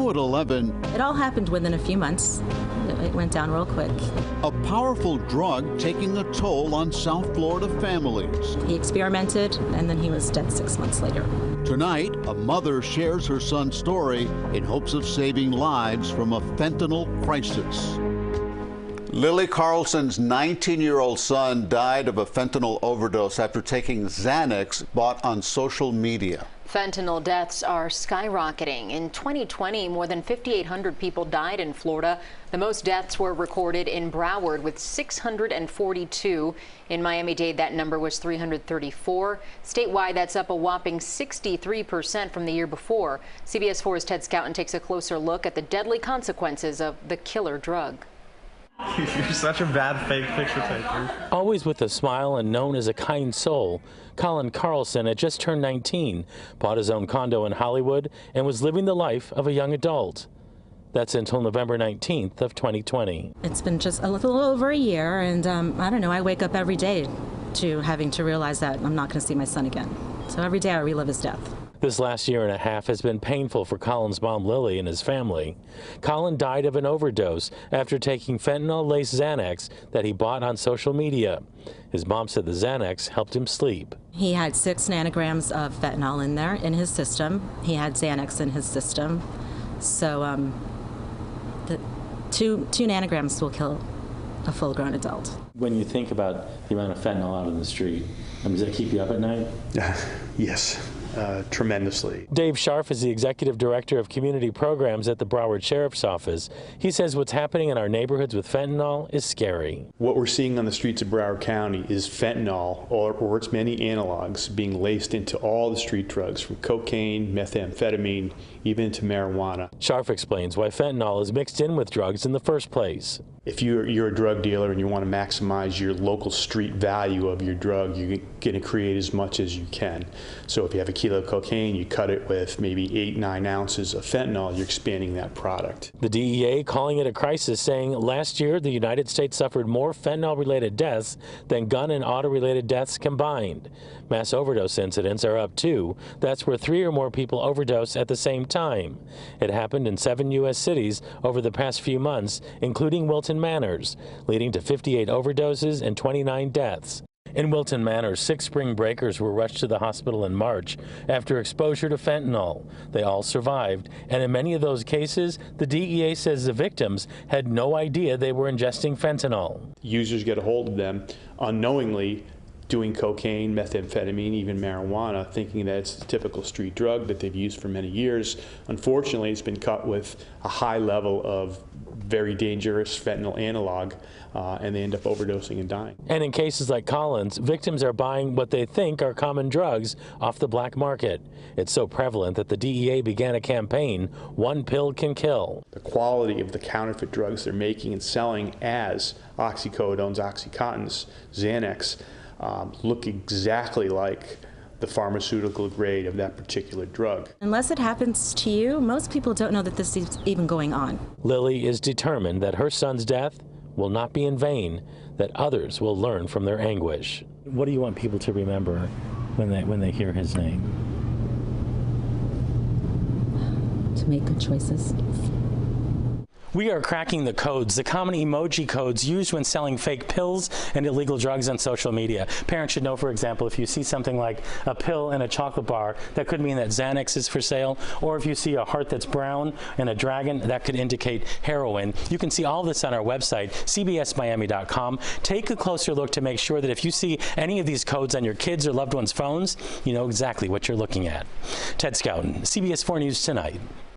Now at 11, It all happened within a few months. It went down real quick. a powerful drug taking a toll on South Florida families. He experimented, and then he was dead 6 months later. Tonight, a mother shares her son's story in hopes of saving lives from a fentanyl crisis. Lily Carlson's 19-year-old son died of a fentanyl overdose after taking Xanax bought on social media. Fentanyl deaths are skyrocketing. In 2020, more than 5,800 people died in Florida. The most deaths were recorded in Broward with 642. In Miami-Dade, that number was 334. Statewide, that's up a whopping 63% from the year before. CBS 4's Ted Scouten takes a closer look at the deadly consequences of the killer drug. You're such a bad fake picture taker. Always with a smile and known as a kind soul, Colin Carlson had just turned 19, bought his own condo in Hollywood, and was living the life of a young adult. That's until November 19th of 2020. It's been just a little over a year, and I don't know, I wake up every day to having to realize that I'm not going to see my son again. So every day I relive his death. This last year and a half has been painful for Colin's mom, Lily, and his family. Colin died of an overdose after taking fentanyl-laced Xanax that he bought on social media. His mom said the Xanax helped him sleep. He had 6 nanograms of fentanyl in there, in his system. He had Xanax in his system. So the two nanograms will kill a full-grown adult. When you think about the amount of fentanyl out in the street, does that keep you up at night? Yes. Tremendously. Dave Scharf is the executive director of community programs at the Broward Sheriff's Office. He says what's happening in our neighborhoods with fentanyl is scary. What we're seeing on the streets of Broward County is fentanyl, or its many analogs, being laced into all the street drugs, from cocaine, methamphetamine, even to marijuana. Scharf explains why fentanyl is mixed in with drugs in the first place. If you're a drug dealer and you want to maximize your local street value of your drug, you're going to create as much as you can. So if you have a kilo of cocaine, you cut it with maybe 8-9 ounces of fentanyl, you're expanding that product. The DEA calling it a crisis, saying last year the United States suffered more fentanyl-related deaths than gun and auto-related deaths combined. Mass overdose incidents are up too. That's where 3 or more people overdose at the same time. It happened in 7 U.S. cities over the past few months, including Wilton Manors, leading to 58 overdoses and 29 deaths. In Wilton Manor, 6 spring breakers were rushed to the hospital in March after exposure to fentanyl. They all survived, and in many of those cases, the DEA says the victims had no idea they were ingesting fentanyl. Users get a hold of them unknowingly, doing cocaine, methamphetamine, even marijuana, thinking that it's the typical street drug that they've used for many years. Unfortunately, it's been cut with a high level of very dangerous fentanyl analog, and they end up overdosing and dying. And in cases like Colin's, victims are buying what they think are common drugs off the black market. It's so prevalent that the DEA began a campaign, One Pill Can Kill. The quality of the counterfeit drugs they're making and selling as oxycodones, oxycontins, Xanax, look exactly like the pharmaceutical grade of that particular drug. Unless it happens to you, most people don't know that this is even going on. Lily is determined that her son's death will not be in vain, that others will learn from their anguish. What do you want people to remember when they hear his name? To make good choices. We are cracking the codes, the common emoji codes used when selling fake pills and illegal drugs on social media. Parents should know, for example, if you see something like a pill in a chocolate bar, that could mean that Xanax is for sale, or if you see a heart that's brown and a dragon, that could indicate heroin. You can see all this on our website, cbsmiami.com. Take a closer look to make sure that if you see any of these codes on your kids' or loved ones' phones, you know exactly what you're looking at. Ted Scouten, CBS 4 News Tonight.